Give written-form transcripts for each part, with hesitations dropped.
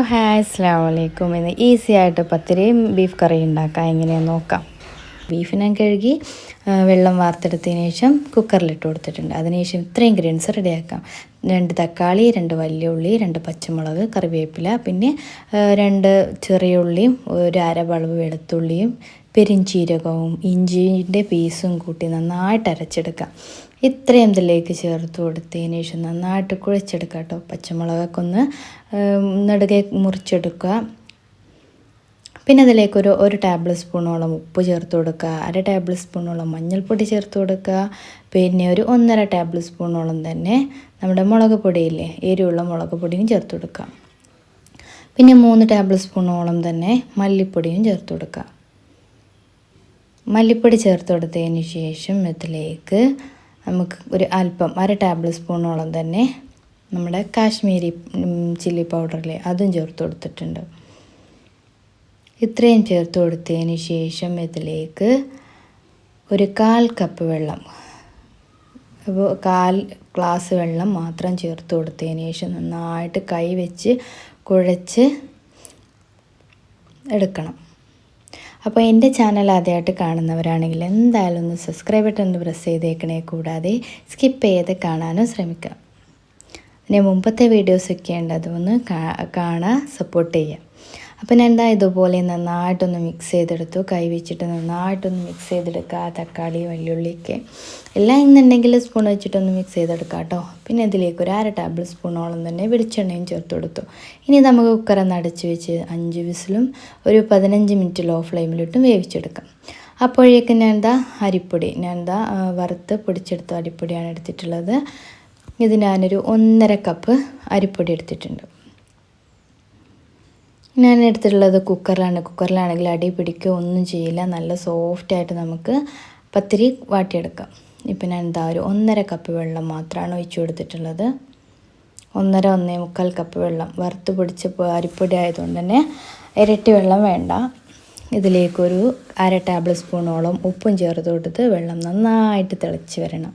Hi അസ്സലാമു അലൈക്കും. ഇന്ന് ഈസി ആയിട്ട് പത്തിരിയും ബീഫ് കറി ഉണ്ടാക്കാം. എങ്ങനെയാണെന്ന് നോക്കാം. ബീഫിനെ കഴുകി വെള്ളം വാർത്തെടുത്തതിന് ശേഷം കുക്കറിലിട്ട് കൊടുത്തിട്ടുണ്ട്. അതിനുശേഷം ഇത്രയും ഇൻഗ്രീഡിയൻസ് റെഡിയാക്കാം. 2 തക്കാളി, 2 വലിയ ഉള്ളി, 2 പച്ചമുളക്, കറിവേപ്പില, പിന്നെ 2 ചെറിയ ഉള്ളിയും 1/2 വളവ് വെളുത്തുള്ളിയും പെരിഞ്ചീരകവും ഇഞ്ചിൻ്റെ പീസും കൂട്ടി നന്നായിട്ട് അരച്ചെടുക്കാം. ഇത്രയും ഇതിലേക്ക് ചേർത്ത് കൊടുത്തതിന് ശേഷം നന്നായിട്ട് കുഴച്ചെടുക്കുക കേട്ടോ. പച്ചമുളകൊക്കെ ഒന്ന് നെടുകെ മുറിച്ചെടുക്കുക. പിന്നെ അതിലേക്ക് ഒരു ടേബിൾ സ്പൂണോളം ഉപ്പ് ചേർത്ത് കൊടുക്കുക. 1/2 ടേബിൾ സ്പൂണോളം മഞ്ഞൾപ്പൊടി ചേർത്ത് കൊടുക്കുക. പിന്നെ ഒരു 1.5 ടേബിൾ സ്പൂണോളം തന്നെ നമ്മുടെ മുളക് പൊടിയില്ലേ, എരിവുള്ള മുളക് പൊടിയും ചേർത്ത് കൊടുക്കുക. പിന്നെ 3 ടേബിൾ സ്പൂണോളം തന്നെ മല്ലിപ്പൊടിയും ചേർത്ത് കൊടുക്കുക. മല്ലിപ്പൊടി ചേർത്ത് കൊടുത്തതിന് ശേഷം ഇതിലേക്ക് നമുക്ക് ഒരു അല്പം 1/2 ടേബിൾ സ്പൂണോളം തന്നെ നമ്മുടെ കാശ്മീരി ചില്ലി പൗഡറിലെ അതും ചേർത്ത് കൊടുത്തിട്ടുണ്ട്. ഇത്രയും ചേർത്ത് കൊടുത്തതിന് ശേഷം ഇതിലേക്ക് ഒരു 1/4 കപ്പ് വെള്ളം, അപ്പോൾ 1/4 ഗ്ലാസ് വെള്ളം മാത്രം ചേർത്ത് കൊടുത്തതിന് ശേഷം നന്നായിട്ട് കൈ വെച്ച് കുഴച്ച് എടുക്കണം. അപ്പോൾ എൻ്റെ ചാനൽ ആദ്യമായിട്ട് കാണുന്നവരാണെങ്കിൽ എന്തായാലും ഒന്ന് സബ്സ്ക്രൈബ് ബട്ടൺ ഒന്ന് പ്രസ് ചെയ്തേക്കണേ. കൂടാതെ സ്കിപ്പ് ചെയ്ത് കാണാനും ശ്രമിക്കുക. പിന്നെ മുമ്പത്തെ വീഡിയോസൊക്കെ ഉണ്ട്, അതൊന്ന് കാണാൻ സപ്പോർട്ട് ചെയ്യുക. അപ്പോൾ ഞാൻ ഇതുപോലെ നന്നായിട്ടൊന്ന് മിക്സ് ചെയ്തെടുത്തു. കൈ വെച്ചിട്ട് നന്നായിട്ടൊന്ന് മിക്സ് ചെയ്തെടുക്കുക. തക്കാളി, വെള്ളുള്ളിയൊക്കെ എല്ലാം ഇന്നുണ്ടെങ്കിൽ സ്പൂൺ വെച്ചിട്ടൊന്ന് മിക്സ് ചെയ്തെടുക്കുക കേട്ടോ. പിന്നെ ഇതിലേക്ക് ഒരു 1/2 ടേബിൾ സ്പൂണോളം തന്നെ വെളിച്ചെണ്ണയും ചേർത്ത് കൊടുത്തു. ഇനി നമുക്ക് കുക്കറൊന്ന് അടച്ച് വെച്ച് 5 വിസിലും ഒരു 15 മിനിറ്റ് ലോ ഫ്ലെയിമിലിട്ടും വേവിച്ചെടുക്കാം. അപ്പോഴേക്കും ഞാൻ അരിപ്പൊടി വറുത്ത് പൊടിച്ചെടുത്ത അരിപ്പൊടിയാണ് എടുത്തിട്ടുള്ളത്. ഇത് ഞാനൊരു 1.5 കപ്പ് അരിപ്പൊടി എടുത്തിട്ടുണ്ട്. ഞാൻ എടുത്തിട്ടുള്ളത് കുക്കറിലാണ്. കുക്കറിലാണെങ്കിൽ അടി പിടിക്കുക ഒന്നും ചെയ്യില്ല. നല്ല സോഫ്റ്റായിട്ട് നമുക്ക് പത്തിരി വാട്ടിയെടുക്കാം. ഇപ്പം ഞാൻ ഒരു 1.5 കപ്പ് വെള്ളം മാത്രമാണ് ഒഴിച്ചു കൊടുത്തിട്ടുള്ളത്. 1.5 കപ്പ് വെള്ളം. വറുത്ത് പൊടിച്ച അരിപ്പൊടി ആയതുകൊണ്ട് തന്നെ ഇരട്ടി വെള്ളം വേണ്ട. ഇതിലേക്കൊരു 1/2 ടേബിൾ സ്പൂണോളം ഉപ്പും ചേർത്ത് കൊടുത്ത് വെള്ളം നന്നായിട്ട് തിളച്ച് വരണം.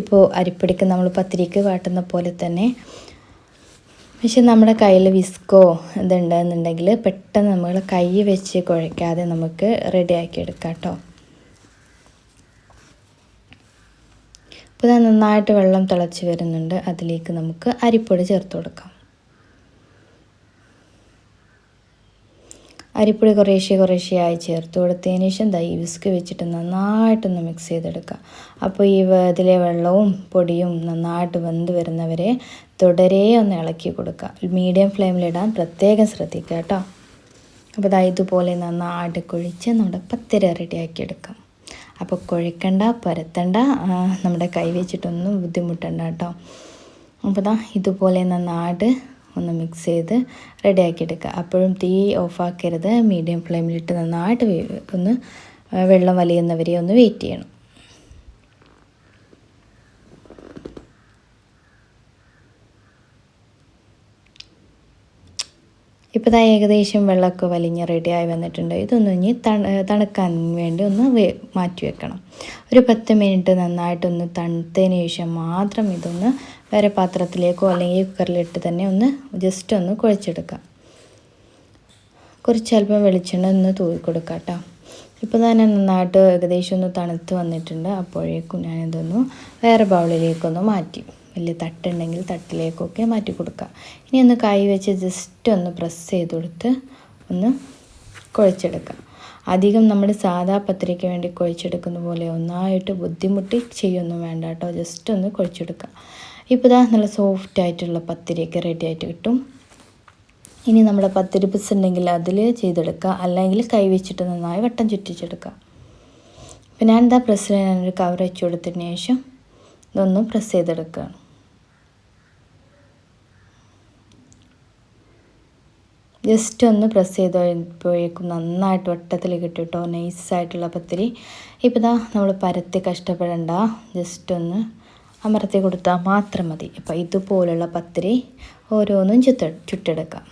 ഇപ്പോൾ അരിപ്പൊടിക്ക് നമ്മൾ പത്തിരിക്ക് വാട്ടുന്ന പോലെ തന്നെ, പക്ഷെ നമ്മുടെ കയ്യിൽ വിസ്കോ ഇതുണ്ടെന്നുണ്ടെങ്കിൽ പെട്ടെന്ന് നമ്മൾ കൈ വെച്ച് കുഴയ്ക്കാതെ നമുക്ക് റെഡിയാക്കി എടുക്കാം കേട്ടോ. ഇപ്പോൾ നന്നായിട്ട് വെള്ളം തിളച്ച് വരുന്നുണ്ട്. അതിലേക്ക് നമുക്ക് അരിപ്പൊടി ചേർത്ത് കൊടുക്കാം. അരിപ്പൊടി കുറേശ്ശെയായി ചേർത്ത് കൊടുത്തതിന് ശേഷം ഈ വിസ്ക് വെച്ചിട്ട് നന്നായിട്ടൊന്ന് മിക്സ് ചെയ്തെടുക്കുക. അപ്പോൾ ഇതിലെ വെള്ളവും പൊടിയും നന്നായിട്ട് വെന്ത് വരുന്നവരെ തുടരെ ഒന്ന് ഇളക്കി കൊടുക്കുക. മീഡിയം ഫ്ലെയിമിലിടാൻ പ്രത്യേകം ശ്രദ്ധിക്കുക കേട്ടോ. അപ്പോൾ ഇതുപോലെ നന്നായിട്ട് കുഴിച്ച് നമ്മുടെ പത്തിരി റെഡിയാക്കി എടുക്കാം. അപ്പോൾ കുഴക്കണ്ട, പരത്തണ്ട, നമ്മുടെ കൈ വെച്ചിട്ടൊന്നും ബുദ്ധിമുട്ടണ്ട കേട്ടോ. അപ്പോൾ ഇതുപോലെ നന്നായിട്ട് ഒന്ന് മിക്സ് ചെയ്ത് റെഡിയാക്കി എടുക്കുക. അപ്പോഴും തീ ഓഫാക്കരുത്. മീഡിയം ഫ്ലെയിമിലിട്ട് നന്നായിട്ട് ഒന്ന് വെള്ളം വലിയുന്നവരെ ഒന്ന് വെയിറ്റ് ചെയ്യണം. ഇപ്പോൾ ഏകദേശം വെള്ളമൊക്കെ വലിഞ്ഞ് റെഡിയായി വന്നിട്ടുണ്ട്. ഇതൊന്ന് ഇനി തണുക്കാൻ വേണ്ടി ഒന്ന് മാറ്റി വെക്കണം. ഒരു 10 മിനിറ്റ് നന്നായിട്ടൊന്ന് തണുത്തതിന് ശേഷം മാത്രം ഇതൊന്ന് വേറെ പാത്രത്തിലേക്കോ അല്ലെങ്കിൽ കുക്കറിലിട്ട് തന്നെ ഒന്ന് ജസ്റ്റ് ഒന്ന് കുഴച്ചെടുക്കാം. കുറച്ച് അല്പം വെളിച്ചെണ്ണ ഒന്ന് തൂവി കൊടുക്കാം കേട്ടോ. ഇപ്പോൾ തന്നെ നന്നായിട്ട് ഏകദേശം ഒന്ന് തണുത്ത് വന്നിട്ടുണ്ട്. അപ്പോഴേക്കും ഞാനിതൊന്ന് വേറെ ബൗളിലേക്കൊന്ന് മാറ്റി, വലിയ തട്ടുണ്ടെങ്കിൽ തട്ടിലേക്കൊക്കെ മാറ്റി കൊടുക്കുക. ഇനി ഒന്ന് കൈ വെച്ച് ജസ്റ്റ് ഒന്ന് പ്രസ് ചെയ്ത് കൊടുത്ത് ഒന്ന് കുഴച്ചെടുക്കുക. അധികം നമ്മൾ സാധാ പത്തിരിക്ക് വേണ്ടി കുഴച്ചെടുക്കുന്ന പോലെ ഒന്നായിട്ട് ബുദ്ധിമുട്ടി ചെയ്യൊന്നും വേണ്ട കേട്ടോ. ജസ്റ്റ് ഒന്ന് കുഴച്ചെടുക്കുക. ഇപ്പോൾ നല്ല സോഫ്റ്റായിട്ടുള്ള പത്തിരിയൊക്കെ റെഡി ആയിട്ട് കിട്ടും. ഇനി നമ്മുടെ പത്തിരി പിസ് ഉണ്ടെങ്കിൽ അതിൽ ചെയ്തെടുക്കുക, അല്ലെങ്കിൽ കൈ വെച്ചിട്ട് നന്നായി വട്ടം ചുറ്റിച്ചെടുക്കുക. അപ്പോൾ ഞാൻ പ്രസ്സിൽ ഞാനൊരു കവർ വെച്ച് കൊടുത്തതിന് ശേഷം ഇതൊന്ന് പ്രസ് ചെയ്തെടുക്കുകയാണ്. ജസ്റ്റ് ഒന്ന് പ്രസ് ചെയ്തപ്പോഴേക്കും നന്നായിട്ട് വട്ടത്തിൽ കിട്ടും കേട്ടോ, നൈസായിട്ടുള്ള പത്തിരി. ഇപ്പോൾ നമ്മൾ പരത്തി കഷ്ടപ്പെടേണ്ട, ജസ്റ്റ് ഒന്ന് അമർത്തി കൊടുത്താൽ മാത്രം മതി. അപ്പോൾ ഇതുപോലുള്ള പത്തിരി ഓരോന്നും ചുട്ടെടുക്കാം.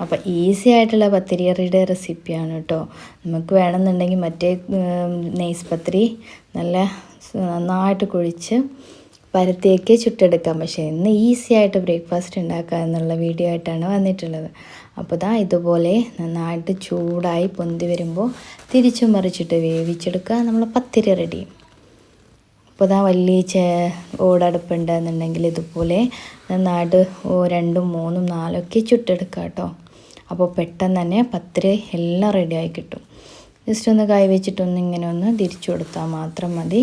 അപ്പോൾ ഈസി ആയിട്ടുള്ള പത്തിരിയുടെ റെസിപ്പിയാണ് കേട്ടോ. നമുക്ക് വേണമെന്നുണ്ടെങ്കിൽ മറ്റേ നൈസ് പത്തിരി നന്നായിട്ട് കുഴിച്ച് പരത്തിയൊക്കെ ചുട്ടെടുക്കാം. പക്ഷേ ഇന്ന് ഈസി ആയിട്ട് ബ്രേക്ക്ഫാസ്റ്റ് ഉണ്ടാക്കുക എന്നുള്ള വീഡിയോ ആയിട്ടാണ് വന്നിട്ടുള്ളത്. അപ്പോൾ ഇതുപോലെ നന്നായിട്ട് ചൂടായി പൊന്തി വരുമ്പോൾ തിരിച്ചും മറിച്ചിട്ട് വേവിച്ചെടുക്കുക. നമ്മൾ പത്തിരി റെഡി. അപ്പോൾ വലിയ ഓടടുപ്പുണ്ടെന്നുണ്ടെങ്കിൽ ഇതുപോലെ നന്നായിട്ട് 2, 3, 4 ഒക്കെ ചുട്ടെടുക്കുക കേട്ടോ. അപ്പോൾ പെട്ടെന്ന് തന്നെ പത്തിരി എല്ലാം റെഡിയായി കിട്ടും. ജസ്റ്റ് ഒന്ന് കൈ വെച്ചിട്ടൊന്ന് ഇങ്ങനെ ഒന്ന് തിരിച്ചു കൊടുത്താൽ മാത്രം മതി.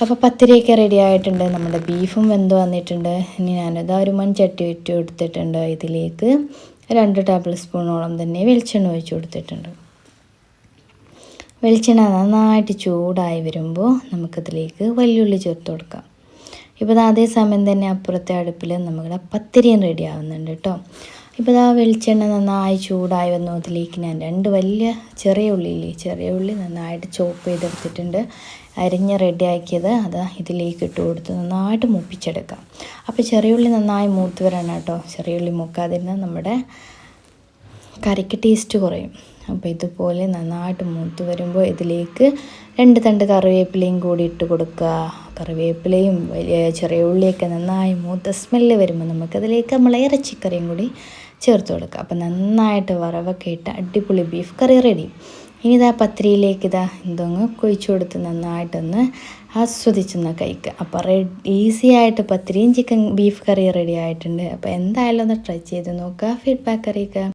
അപ്പോൾ പത്തിരിയൊക്കെ റെഡി ആയിട്ടുണ്ട്. നമ്മുടെ ബീഫും വെന്ത് വന്നിട്ടുണ്ട്. ഇനി ഞാനത് ഒരു മൺചട്ടി ഇട്ട് കൊടുത്തിട്ടുണ്ട്. ഇതിലേക്ക് 2 ടേബിൾ സ്പൂണോളം തന്നെ വെളിച്ചെണ്ണ ഒഴിച്ച് കൊടുത്തിട്ടുണ്ട്. വെളിച്ചെണ്ണ നന്നായിട്ട് ചൂടായി വരുമ്പോൾ നമുക്കതിലേക്ക് വലിയുള്ളി ചേർത്ത് കൊടുക്കാം. ഇപ്പോൾ അതേ സമയം തന്നെ അപ്പുറത്തെ അടുപ്പിൽ നമ്മുടെ പത്തിരിയും റെഡി ആവുന്നുണ്ട് കേട്ടോ. ഇപ്പോൾ വെളിച്ചെണ്ണ നന്നായി ചൂടായി വന്നു. അതിലേക്ക് ഞാൻ 2 വലിയ ചെറിയ ഉള്ളി നന്നായിട്ട് ചോപ്പ് ചെയ്തെടുത്തിട്ടുണ്ട്. അരിഞ്ഞ് റെഡിയാക്കിയത് ഇതിലേക്ക് ഇട്ട് കൊടുത്ത് നന്നായിട്ട് മൂപ്പിച്ചെടുക്കാം. അപ്പോൾ ചെറിയ ഉള്ളി നന്നായി മൂത്ത് വരണം കേട്ടോ. ചെറിയ ഉള്ളി മൂക്കാതിരുന്നാൽ നമ്മുടെ കറിക്ക് ടേസ്റ്റ് കുറയും. അപ്പോൾ ഇതുപോലെ നന്നായിട്ട് മൂത്ത് വരുമ്പോൾ ഇതിലേക്ക് 2 തണ്ട് കറിവേപ്പിലയും കൂടി ഇട്ട് കൊടുക്കുക. കറിവേപ്പിലയും ചെറിയ ഉള്ളിയൊക്കെ നന്നായി മൂത്ത സ്മെല്ല് വരുമ്പോൾ നമുക്കതിലേക്ക് നമ്മൾ ഇറച്ചിക്കറിയും കൂടി ചേർത്ത് കൊടുക്കുക. അപ്പോൾ നന്നായിട്ട് വറവൊക്കെ ഇട്ട് അടിപൊളി ബീഫ് കറി റെഡി. ഇനി പത്തിരിയിലേക്ക് എന്തോങ്ങ് കൊഴിച്ചു കൊടുത്ത് നന്നായിട്ടൊന്ന് ആസ്വദിച്ചൊന്ന് കഴിക്കുക. അപ്പോൾ ഈസി ആയിട്ട് പത്തിരിയും ബീഫ് കറി റെഡി ആയിട്ടുണ്ട്. അപ്പോൾ എന്തായാലും ഒന്ന് ട്രൈ ചെയ്ത് നോക്കുക. ഫീഡ്ബാക്ക് അറിയിക്കുക.